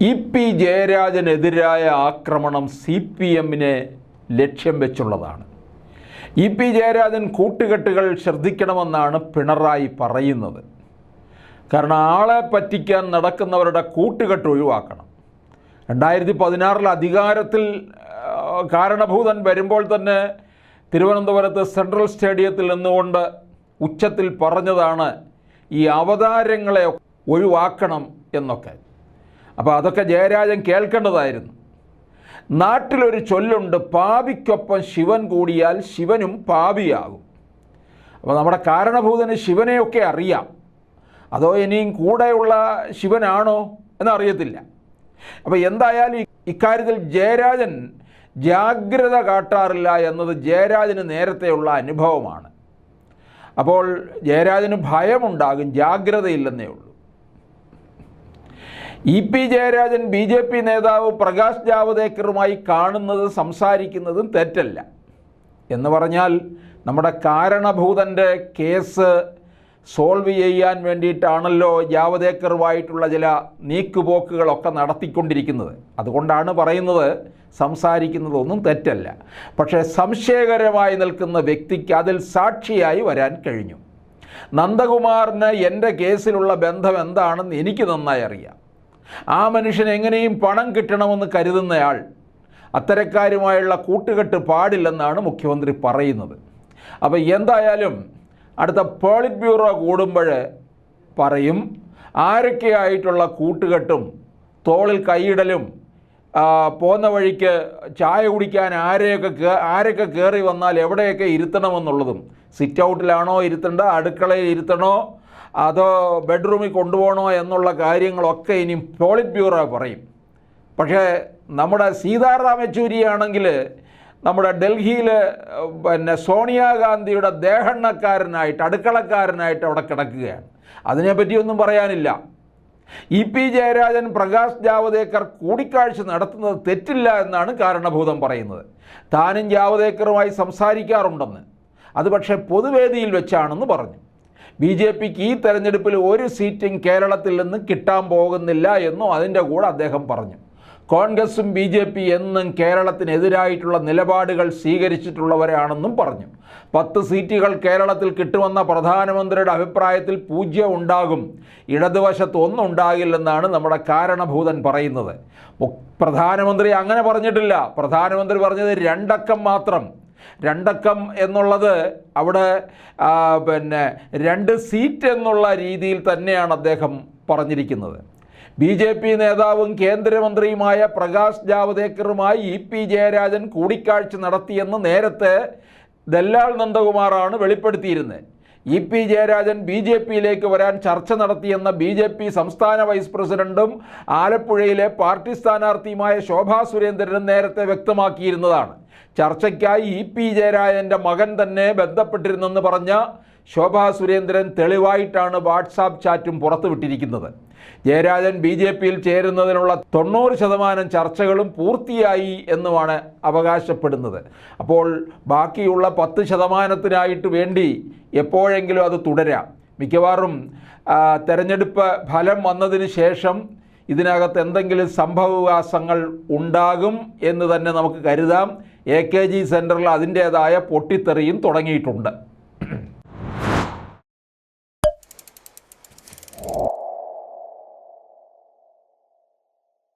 EP. ജയരാജനെതിരായ ആക്രമണം CPM-നെ ലക്ഷ്യം വെച്ചുള്ളതാണ്. EP. Jayarajan കൂട്ടുകെട്ടുകൾ ശ്രദ്ധിക്കണമെന്നാണ് Pinarayi പറയുന്നത്. കാരണം ആളെ പറ്റിക്കാൻ നടക്കുന്നവരുടെ കൂട്ടുകെട്ട് ഒഴിവാക്കണം. 2016 അധികാരത്തിൽ കാരണഭൂതൻ വരുമ്പോൾ തന്നെ തിരുവനന്തപുരത്ത് സെൻട്രൽ സ്റ്റേഡിയത്തിൽ നിന്നുകൊണ്ട് ഉച്ചത്തിൽ പറഞ്ഞതാണ് ഈ അവതാരങ്ങളെ ഒഴിവാക്കണം എന്നൊക്കെ. അപ്പോൾ അതൊക്കെ ജയരാജൻ കേൾക്കേണ്ടതായിരുന്നു. നാട്ടിലൊരു ചൊല്ലുണ്ട്, പാപിക്കൊപ്പം ശിവൻ കൂടിയാൽ ശിവനും പാപിയാകും. അപ്പോൾ നമ്മുടെ കാരണഭൂതന് ശിവനെയൊക്കെ അറിയാം, അതോ ഇനിയും കൂടെയുള്ള ശിവനാണോ എന്നറിയത്തില്ല. അപ്പോൾ എന്തായാലും ഇക്കാര്യത്തിൽ ജയരാജൻ ജാഗ്രത കാട്ടാറില്ല എന്നത് ജയരാജന് നേരത്തെയുള്ള അനുഭവമാണ്. അപ്പോൾ ജയരാജന് ഭയമുണ്ടാകും, ജാഗ്രതയില്ലെന്നേ ഉള്ളൂ. ഇ.പി. ജയരാജൻ BJP നേതാവ് പ്രകാശ് ജാവദേക്കറുമായി കാണുന്നതും സംസാരിക്കുന്നതും തെറ്റല്ല. എന്ന് പറഞ്ഞാൽ നമ്മുടെ കാരണഭൂതൻ്റെ കേസ് സോൾവ് ചെയ്യാൻ വേണ്ടിയിട്ടാണല്ലോ ജാവദേക്കറുമായിട്ടുള്ള ചില നീക്കുപോക്കുകളൊക്കെ നടത്തിക്കൊണ്ടിരിക്കുന്നത്. അതുകൊണ്ടാണ് പറയുന്നത് സംസാരിക്കുന്നതൊന്നും തെറ്റല്ല. പക്ഷേ സംശയകരമായി നിൽക്കുന്ന വ്യക്തിക്ക് അതിൽ സാക്ഷിയായി വരാൻ കഴിഞ്ഞു. നന്ദകുമാറിന് എൻ്റെ കേസിലുള്ള ബന്ധം എന്താണെന്ന് എനിക്ക് നന്നായി അറിയാം. ആ മനുഷ്യൻ എങ്ങനെയും പണം കിട്ടണമെന്ന് കരുതുന്നയാൾ അത്തരക്കാരുമായുള്ള കൂട്ടുകെട്ട് പാടില്ലെന്നാണ് മുഖ്യമന്ത്രി പറയുന്നത്. അപ്പോൾ എന്തായാലും അടുത്ത പോളിറ്റ് ബ്യൂറോ കൂടുമ്പോൾ പറയും ആരൊക്കെയായിട്ടുള്ള കൂട്ടുകെട്ടും തോളിൽ കൈയിടലും പോകുന്ന വഴിക്ക് ചായ കുടിക്കാൻ ആരൊക്കെ കയറി വന്നാൽ എവിടെയൊക്കെ ഇരുത്തണമെന്നുള്ളതും, സിറ്റ് ഔട്ടിലാണോ ഇരുത്തേണ്ട, അടുക്കളയിൽ ഇരുത്തണോ, അതോ ബെഡ്റൂമിൽ കൊണ്ടുപോകണോ എന്നുള്ള കാര്യങ്ങളൊക്കെ ഇനി പോളിറ്റ് ബ്യൂറോ പറയും. പക്ഷേ നമ്മുടെ സീതാറാം യെച്ചൂരിയാണെങ്കിൽ നമ്മുടെ ഡൽഹിയിൽ സോണിയാഗാന്ധിയുടെ ദേഹണ്ണക്കാരനായിട്ട്, അടുക്കളക്കാരനായിട്ട് അവിടെ കിടക്കുകയാണ്. അതിനെപ്പറ്റിയൊന്നും പറയാനില്ല. ഇ.പി. ജയരാജൻ പ്രകാശ് ജാവദേക്കർ കൂടിക്കാഴ്ച നടത്തുന്നത് തെറ്റില്ല എന്നാണ് കാരണഭൂതം പറയുന്നത്. താനും ജാവദേക്കറുമായി സംസാരിക്കാറുണ്ടെന്ന്, അത് പക്ഷേ പൊതുവേദിയിൽ വെച്ചാണെന്ന് പറഞ്ഞു. BJPക്ക് ഈ തെരഞ്ഞെടുപ്പിൽ ഒരു സീറ്റും കേരളത്തിൽ നിന്ന് കിട്ടാൻ പോകുന്നില്ല എന്നും അതിൻ്റെ കൂടെ അദ്ദേഹം പറഞ്ഞു. കോൺഗ്രസും BJP എന്നും കേരളത്തിനെതിരായിട്ടുള്ള നിലപാടുകൾ സ്വീകരിച്ചിട്ടുള്ളവരാണെന്നും പറഞ്ഞു. 10 സീറ്റുകൾ കേരളത്തിൽ കിട്ടുമെന്ന പ്രധാനമന്ത്രിയുടെ അഭിപ്രായത്തിൽ 0 ഉണ്ടാകും, ഇടതുവശത്ത് 1 ഉണ്ടാകില്ലെന്നാണ് നമ്മുടെ കാരണഭൂതൻ പറയുന്നത്. പ്രധാനമന്ത്രി അങ്ങനെ പറഞ്ഞിട്ടില്ല. പ്രധാനമന്ത്രി പറഞ്ഞത് 2 അക്കം മാത്രം. 2 അക്കം എന്നുള്ളത് അവിടെ 2 സീറ്റ് എന്നുള്ള രീതിയിൽ തന്നെയാണ് അദ്ദേഹം പറഞ്ഞിരിക്കുന്നത്. BJP നേതാവും കേന്ദ്രമന്ത്രിയുമായ പ്രകാശ് ജാവദേക്കറുമായി ഇ.പി. ജയരാജൻ കൂടിക്കാഴ്ച നടത്തിയെന്ന് നേരത്തെ ദല്ലാൽ നന്ദകുമാറാണ് വെളിപ്പെടുത്തിയിരുന്നത്. ഇ.പി. ജയരാജൻ BJPയിലേക്ക് വരാൻ ചർച്ച നടത്തിയെന്ന BJP സംസ്ഥാന വൈസ് പ്രസിഡന്റും ആലപ്പുഴയിലെ പാർട്ടി സ്ഥാനാർത്ഥിയുമായ ശോഭാ സുരേന്ദ്രനും നേരത്തെ വ്യക്തമാക്കിയിരുന്നതാണ്. ചർച്ചയ്ക്കായി ഇ.പി. ജയരാജൻ്റെ മകൻ തന്നെ ബന്ധപ്പെട്ടിരുന്നെന്ന് പറഞ്ഞ ശോഭാ സുരേന്ദ്രൻ തെളിവായിട്ടാണ് വാട്സാപ്പ് ചാറ്റും പുറത്തുവിട്ടിരിക്കുന്നത്. ജയരാജൻ BJPയിൽ ചേരുന്നതിനുള്ള 90% ചർച്ചകളും പൂർത്തിയായി എന്നുമാണ് അവകാശപ്പെടുന്നത്. അപ്പോൾ ബാക്കിയുള്ള 10%-നായിട്ട് വേണ്ടി എപ്പോഴെങ്കിലും അത് തുടരാം. മിക്കവാറും തെരഞ്ഞെടുപ്പ് ഫലം വന്നതിന് ശേഷം ഇതിനകത്ത് എന്തെങ്കിലും സംഭവവികാസങ്ങൾ ഉണ്ടാകും എന്ന് തന്നെ നമുക്ക് കരുതാം. AKG സെൻറ്ററിൽ അതിൻ്റേതായ പൊട്ടിത്തെറിയും തുടങ്ങിയിട്ടുണ്ട്.